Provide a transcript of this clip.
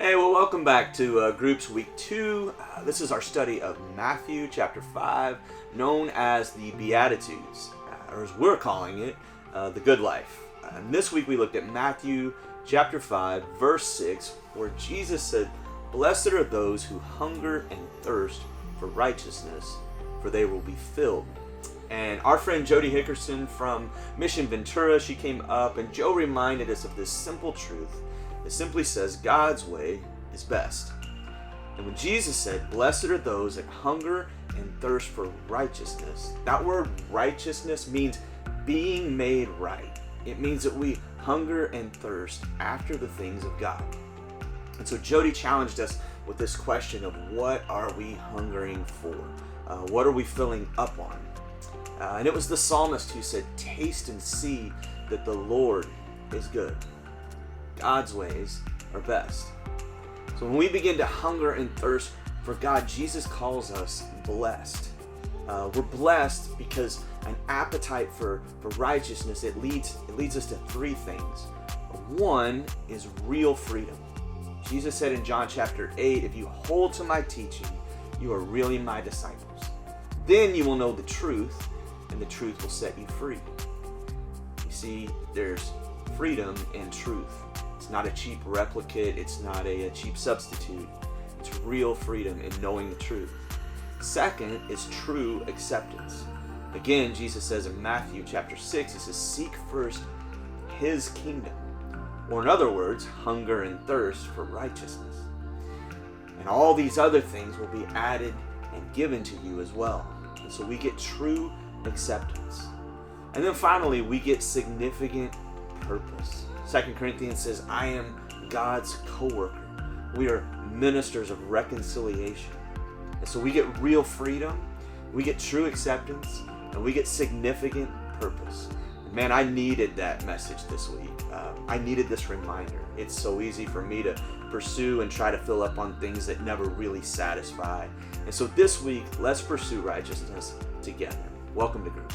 Hey, well, welcome back to Groups Week 2. This is our study of Matthew chapter 5, known as the Beatitudes, or as we're calling it, the Good Life. And this week we looked at Matthew chapter 5, verse 6, where Jesus said, "Blessed are those who hunger and thirst for righteousness, for they will be filled." And our friend Jody Hickerson from Mission Ventura, she came up, and Joe reminded us of this simple truth. It simply says God's way is best. And when Jesus said, "Blessed are those that hunger and thirst for righteousness," that word righteousness means being made right. It means that we hunger and thirst after the things of God. And so Jody challenged us with this question of what are we hungering for? What are we filling up on? And it was the psalmist who said, "Taste and see that the Lord is good. God's ways are best." So when we begin to hunger and thirst for God, Jesus calls us blessed. We're blessed because an appetite for righteousness, it leads us to three things. One is real freedom. Jesus said in John chapter 8, "If you hold to my teaching, you are really my disciples. Then you will know the truth, and the truth will set you free." You see, there's freedom in truth. It's not a cheap replicate. It's not a cheap substitute. It's real freedom in knowing the truth. Second is true acceptance. Again, Jesus says in Matthew chapter 6, he says, "Seek first his kingdom." Or in other words, hunger and thirst for righteousness. And all these other things will be added and given to you as well. And so we get true acceptance. And then finally, we get significant purpose. 2 Corinthians says, "I am God's co-worker." We are ministers of reconciliation. And so we get real freedom, we get true acceptance, and we get significant purpose. Man, I needed that message this week. I needed this reminder. It's so easy for me to pursue and try to fill up on things that never really satisfy. And so this week, let's pursue righteousness together. Welcome to Group.